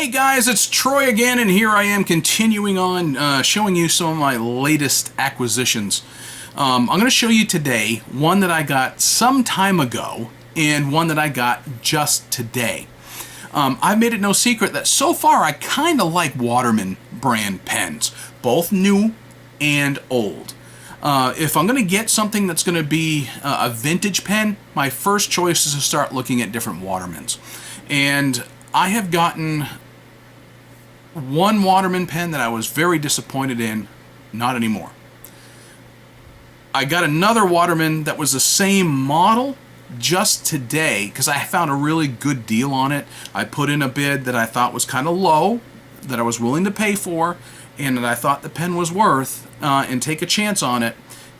Hey guys, it's Troy again, and here I am continuing on showing you some of my latest acquisitions. I'm going to show you today one that I got some time ago and one that I got just today. I've made it no secret that so far I kind of like Waterman brand pens, both new and old. If I'm going to get something that's going to be a vintage pen, my first choice is to start looking at different Watermans. And I have gotten one Waterman pen that I was very disappointed in, not anymore. I got another Waterman that was the same model just today because I found a really good deal on it. I put in a bid that I thought was kind of low, that I was willing to pay for, and that I thought the pen was worth, and take a chance on it,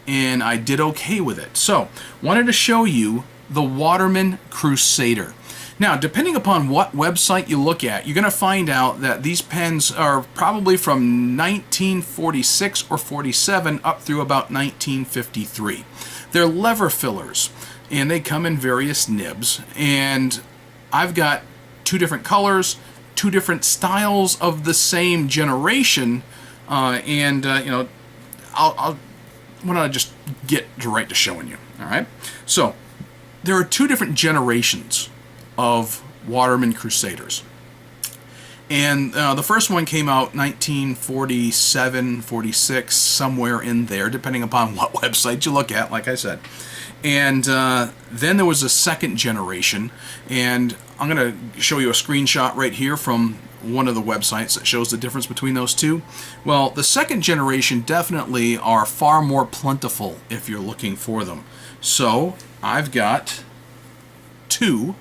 and I did okay with it. So, wanted to show you the Waterman Crusader. Now, depending upon what website you look at, you're going to find out that these pens are probably from 1946 or 47 up through about 1953. They're lever fillers, and they come in various nibs. And I've got two different colors, two different styles of the same generation, why don't I just get right to showing you, all right? So, there are two different generations of Waterman Crusaders. And the first one came out 1947, 46, somewhere in there, depending upon what website you look at, like I said. And then there was a second generation, and I'm going to show you a screenshot right here from one of the websites that shows the difference between those two. Well, the second generation definitely are far more plentiful if you're looking for them. So I've got two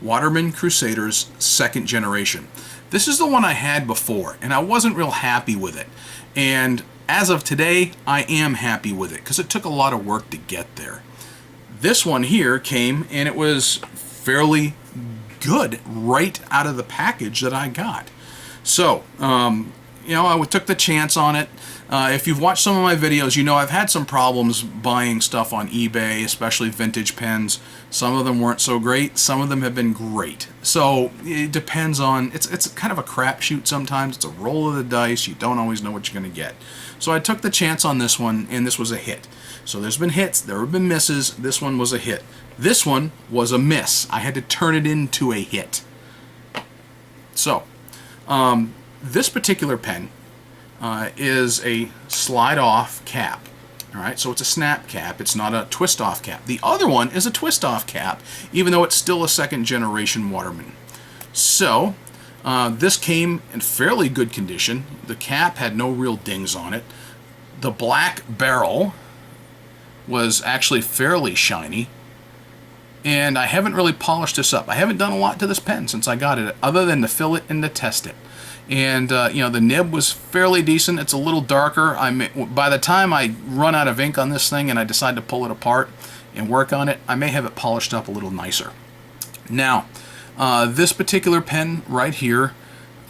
Waterman Crusaders second generation. This is the one I had before, and I wasn't real happy with it. And as of today, I am happy with it because it took a lot of work to get there. This one here came, and it was fairly good right out of the package that I got. So, I took the chance on it. If you've watched some of my videos, you know I've had some problems buying stuff on eBay, especially vintage pens. Some of them weren't so great. Some of them have been great. So it depends on, it's kind of a crapshoot sometimes. It's a roll of the dice. You don't always know what you're going to get. So I took the chance on this one, and this was a hit. So there's been hits, there have been misses. This one was a hit. This one was a miss. I had to turn it into a hit. So, this particular pen is a slide-off cap. All right, so it's a snap cap. It's not a twist-off cap. The other one is a twist-off cap, even though it's still a second-generation Waterman. So, this came in fairly good condition. The cap had no real dings on it. The black barrel was actually fairly shiny. And I haven't really polished this up. I haven't done a lot to this pen since I got it, other than to fill it and to test it. And, the nib was fairly decent. It's a little darker. By the time I run out of ink on this thing and I decide to pull it apart and work on it, I may have it polished up a little nicer. Now, this particular pen right here,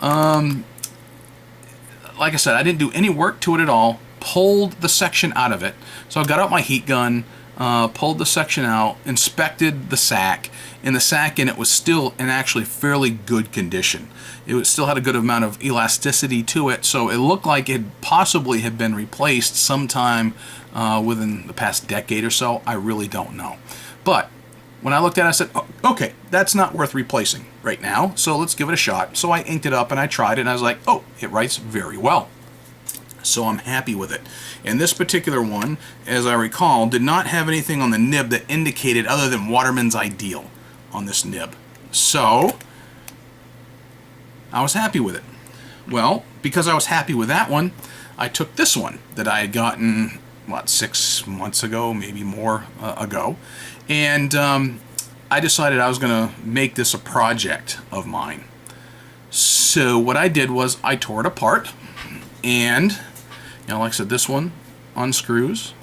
like I said, I didn't do any work to it at all. Pulled the section out of it. So I got out my heat gun, pulled the section out, inspected the sack, and the sack in it was still in actually fairly good condition. It still had a good amount of elasticity to it, so it looked like it possibly had been replaced sometime within the past decade or so. I really don't know. But when I looked at it, I said, oh, okay, that's not worth replacing right now, so let's give it a shot. So I inked it up and I tried it, and I was like, oh, it writes very well. So I'm happy with it. And this particular one, as I recall, did not have anything on the nib that indicated other than Waterman's Ideal on this nib. So I was happy with it. Well, because I was happy with that one, I took this one that I had gotten, 6 months ago, maybe more ago, and I decided I was going to make this a project of mine. So what I did was I tore it apart, and like I said, this one unscrews,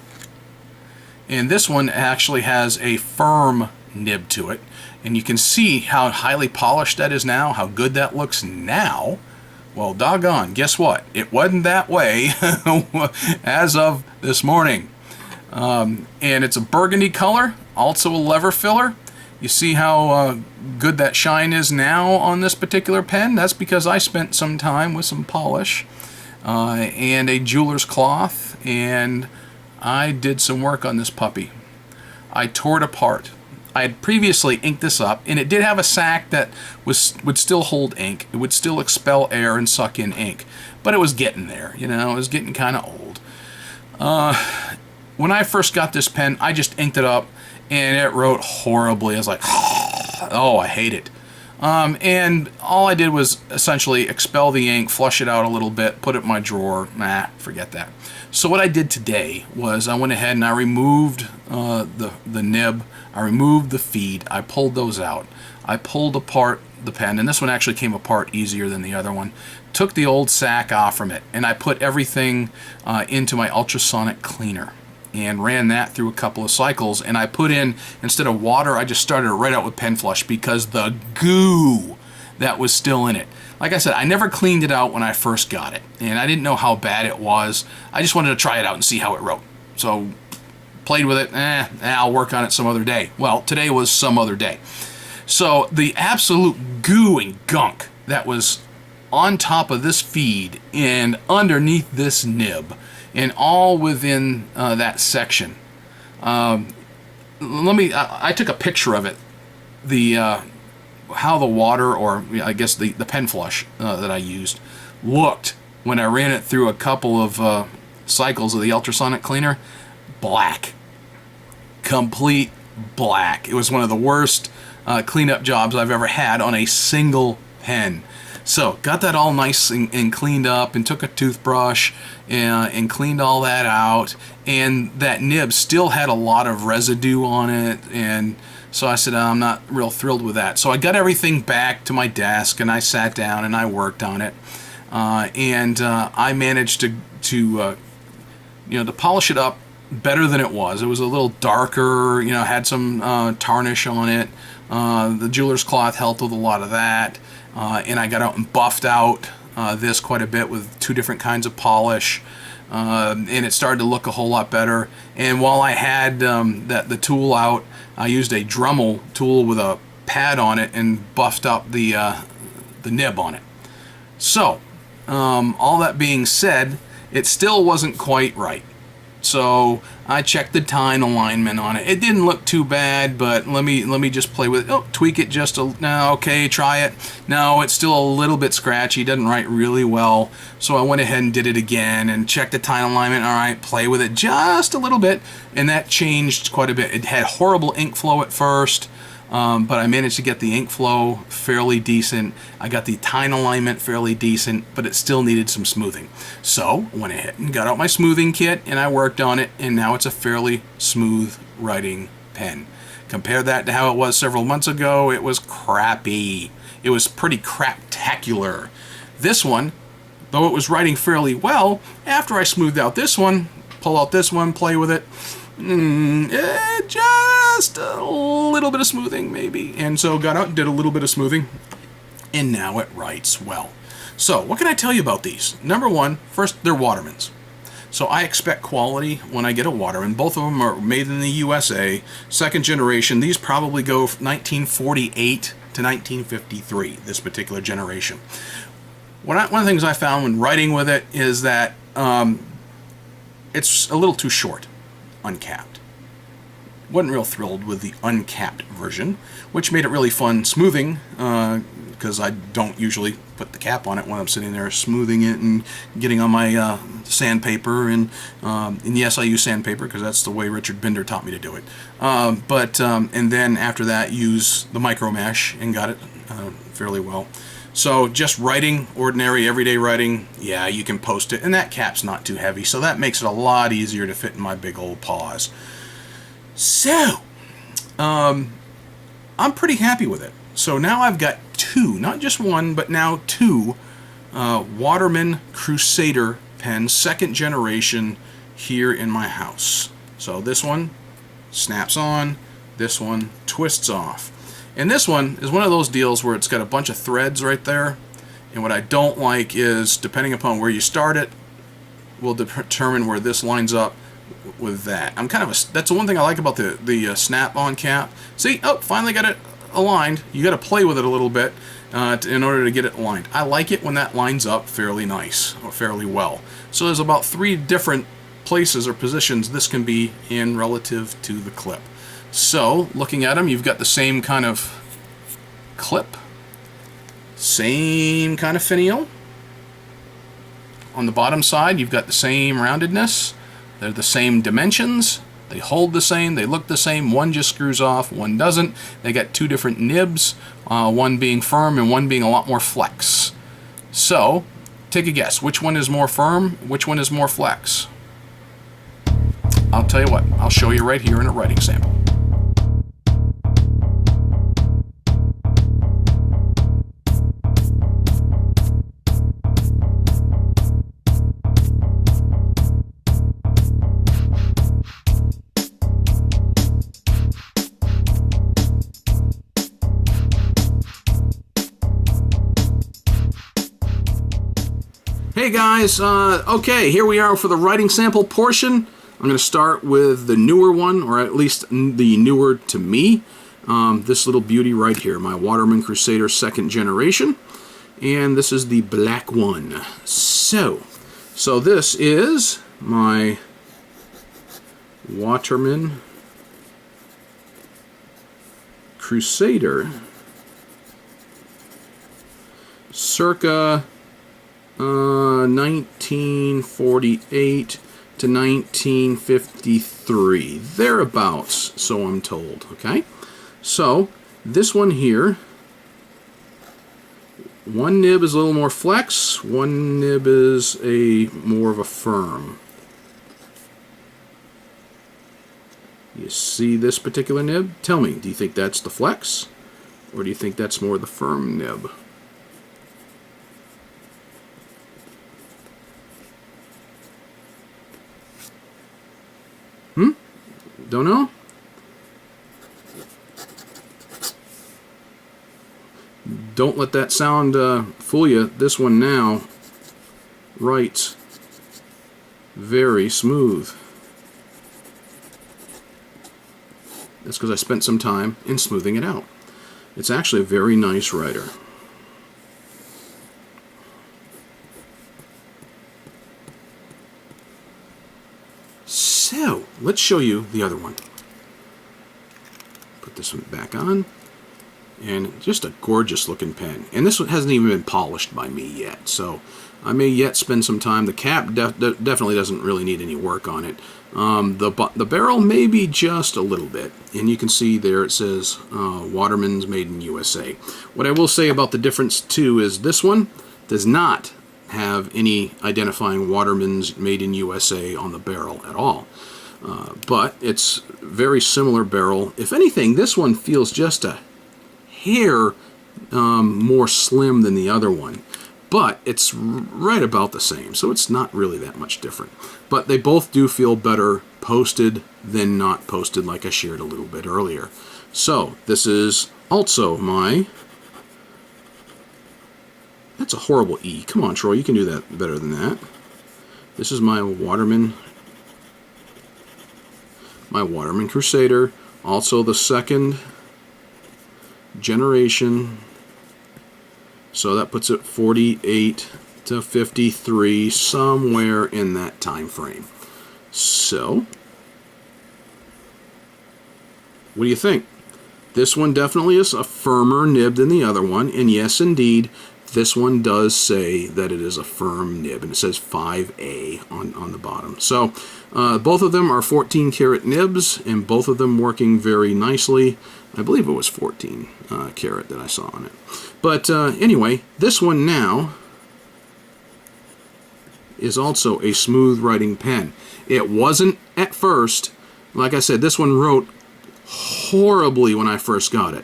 and this one actually has a firm nib to it, and you can see how highly polished that is now, how good that looks now. Well, doggone, guess what? It wasn't that way as of this morning. And it's a burgundy color, also a lever filler, You see how good that shine is now on this particular pen? That's because I spent some time with some polish and a jeweler's cloth, and I did some work on this puppy. I tore it apart. I had previously inked this up, and it did have a sac that would still hold ink. It would still expel air and suck in ink, but it was getting there. You know, it was getting kind of old. When I first got this pen, I just inked it up, and it wrote horribly. I was like, oh, I hate it. And all I did was essentially expel the ink, flush it out a little bit, put it in my drawer. Nah, forget that. So what I did today was I went ahead and I removed the nib, I removed the feed, I pulled those out. I pulled apart the pen, and this one actually came apart easier than the other one. Took the old sack off from it, and I put everything into my ultrasonic cleaner and ran that through a couple of cycles, and I put in, instead of water, I just started right out with pen flush because the goo that was still in it. Like I said, I never cleaned it out when I first got it, and I didn't know how bad it was. I just wanted to try it out and see how it wrote. So, played with it, I'll work on it some other day. Well, today was some other day. So, the absolute goo and gunk that was on top of this feed and underneath this nib, and all within that section. I took a picture of it. How the water, or I guess the pen flush that I used, looked when I ran it through a couple of cycles of the ultrasonic cleaner. Black. Complete black. It was one of the worst cleanup jobs I've ever had on a single pen. So, got that all nice and cleaned up, and took a toothbrush and cleaned all that out, and that nib still had a lot of residue on it, and so I said, I'm not real thrilled with that. So I got everything back to my desk, and I sat down and I worked on it, and I managed to polish it up better than it was. It was a little darker, had some tarnish on it. The jeweler's cloth helped with a lot of that. And I got out and buffed out this quite a bit with 2 different kinds of polish, and it started to look a whole lot better. And while I had the tool out, I used a Dremel tool with a pad on it and buffed up the nib on it. So, all that being said, it still wasn't quite right. So I checked the tine alignment on it. It didn't look too bad, but let me just play with it. Oh, tweak it just a... No, okay, try it. No, it's still a little bit scratchy. It doesn't write really well. So I went ahead and did it again and checked the tine alignment. All right, play with it just a little bit, and that changed quite a bit. It had horrible ink flow at first, but I managed to get the ink flow fairly decent. I got the tine alignment fairly decent, but it still needed some smoothing. So I went ahead and got out my smoothing kit, and I worked on it, and now it's a fairly smooth writing pen. Compare that to how it was several months ago. It was crappy. It was pretty craptacular. This one, though it was writing fairly well, after I smoothed out this one, pull out this one, play with it, just a little bit of smoothing maybe, and so got out and did a little bit of smoothing, and now it writes well. So what can I tell you about these? Number one, first, they're Watermans, so I expect quality when I get a Waterman. Both of them are made in the USA, second generation. These probably go 1948 to 1953, this particular generation. One of the things I found when writing with it is that it's a little too short, uncapped. Wasn't real thrilled with the uncapped version, which made it really fun smoothing, because I don't usually put the cap on it when I'm sitting there smoothing it and getting on my sandpaper, and yes, I use sandpaper because that's the way Richard Binder taught me to do it. And then after that, use the micro mesh and got it fairly well. So just writing, ordinary everyday writing, yeah, you can post it, and that cap's not too heavy, so that makes it a lot easier to fit in my big old paws. So, I'm pretty happy with it. So now I've got 2, not just one, but now 2 Waterman Crusader pens, second generation, here in my house. So this one snaps on, this one twists off. And this one is one of those deals where it's got a bunch of threads right there, and what I don't like is, depending upon where you start it, will determine where this lines up with that. I'm kind of that's the one thing I like about the snap-on cap. See, oh, finally got it aligned. You got to play with it a little bit in order to get it aligned. I like it when that lines up fairly nice or fairly well. So there's about 3 different places or positions this can be in relative to the clip. So looking at them, you've got the same kind of clip, same kind of finial. On the bottom side, you've got the same roundedness. They're the same dimensions. They hold the same. They look the same. One just screws off. One doesn't. They got 2 different nibs, one being firm and one being a lot more flex. So, take a guess. Which one is more firm? Which one is more flex? I'll tell you what. I'll show you right here in a writing sample. Hey guys, okay, here we are for the writing sample portion. I'm going to start with the newer one, or at least the newer to me. This little beauty right here, my Waterman Crusader 2nd generation. And this is the black one. So this is my Waterman Crusader circa 1948 to 1953, thereabouts, so I'm told. Okay, so this one here, one nib is a little more flex, one nib is more of a firm. You see this particular nib? Tell me, do you think that's the flex, or do you think that's more the firm nib? Don't know? Don't let that sound fool you. This one now writes very smooth. That's because I spent some time in smoothing it out. It's actually a very nice writer. So, let's show you the other one. Put this one back on. And just a gorgeous looking pen. And this one hasn't even been polished by me yet. So, I may yet spend some time. The cap definitely doesn't really need any work on it. The barrel maybe just a little bit. And you can see there it says Waterman's Made in USA. What I will say about the difference too is this one does not have any identifying Waterman's Made in USA on the barrel at all. But it's very similar barrel. If anything, this one feels just a hair more slim than the other one. But it's right about the same, so it's not really that much different. But they both do feel better posted than not posted, like I shared a little bit earlier. So this is also my... That's a horrible E. Come on, Troy, you can do that better than that. This is my Waterman Crusader, also the 2nd generation. So that puts it 48 to 53, somewhere in that time frame. So, what do you think? This one definitely is a firmer nib than the other one, and yes, indeed, this one does say that it is a firm nib, and it says 5A on the bottom. So, both of them are 14 karat nibs, and both of them working very nicely. I believe it was 14 karat that I saw on it. But anyway, this one now is also a smooth writing pen. It wasn't at first. Like I said, this one wrote horribly when I first got it.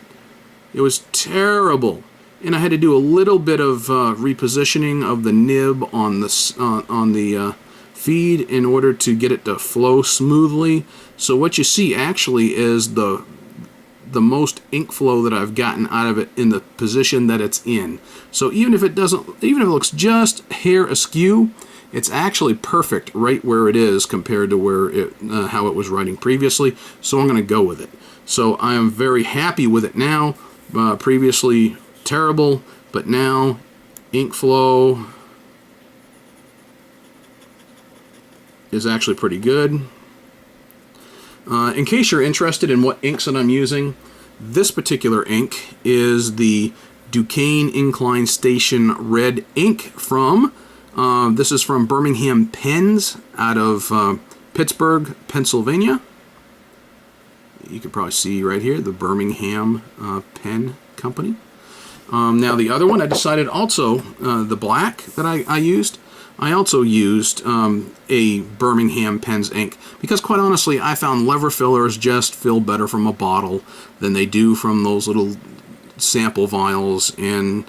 It was terrible. And I had to do a little bit of repositioning of the nib on the feed in order to get it to flow smoothly. So what you see actually is the the most ink flow that I've gotten out of it in the position that it's in. So even if it looks just hair askew, it's actually perfect right where it is compared to where how it was writing previously. So I'm going to go with it. So I am very happy with it now. Previously terrible, but now ink flow is actually pretty good. In case you're interested in what inks that I'm using, this particular ink is the Duquesne Incline Station Red ink from, this is from Birmingham Pens out of Pittsburgh, Pennsylvania. You can probably see right here, the Birmingham Pen Company. Now the other one, I decided also, the black that I used, I also used a Birmingham Pens ink because, quite honestly, I found lever fillers just fill better from a bottle than they do from those little sample vials. And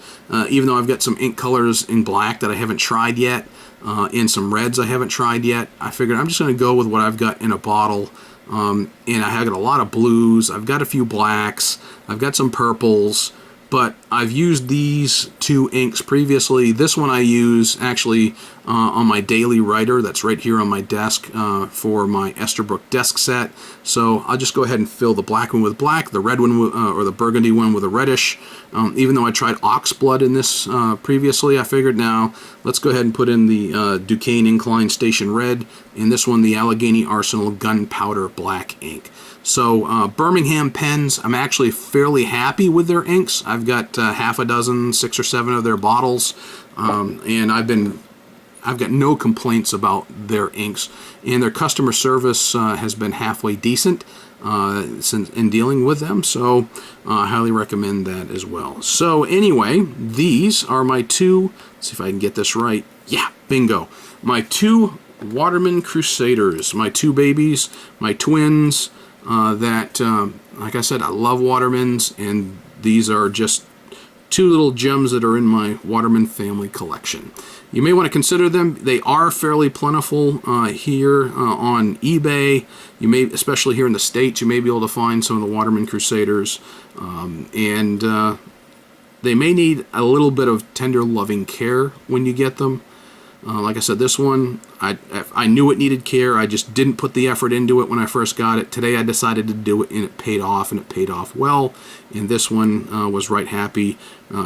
even though I've got some ink colors in black that I haven't tried yet, and some reds I haven't tried yet, I figured I'm just going to go with what I've got in a bottle. And I have got a lot of blues, I've got a few blacks, I've got some purples, but I've used these two inks previously. This one I use actually on my daily writer that's right here on my desk for my Esterbrook desk set. So I'll just go ahead and fill the black one with black, the red one or the burgundy one with a reddish. Even though I tried oxblood in this previously, I figured now let's go ahead and put in the Duquesne Incline Station Red, and this one the Allegheny Arsenal Gunpowder Black ink. So Birmingham Pens, I'm actually fairly happy with their inks. I've got half a dozen, 6 or 7 of their bottles, and I've got no complaints about their inks, and their customer service has been halfway decent since in dealing with them. So I highly recommend that as well. So anyway, these are my two. Let's see if I can get this right. Yeah, bingo. My two Waterman Crusaders, my two babies, my twins. Like I said, I love Watermans, and these are just two little gems that are in my Waterman family collection. You may want to consider them. They are fairly plentiful here on eBay. You may, especially here in the States, you may be able to find some of the Waterman Crusaders, and they may need a little bit of tender, loving care when you get them. Like I said, this one, I knew it needed care. I just didn't put the effort into it when I first got it. Today I decided to do it, and it paid off, and it paid off well. And this one was right happy,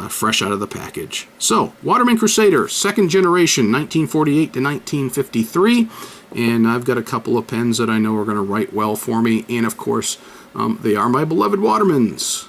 fresh out of the package. So, Waterman Crusader, second generation, 1948 to 1953. And I've got a couple of pens that I know are going to write well for me. And, of course, they are my beloved Watermans.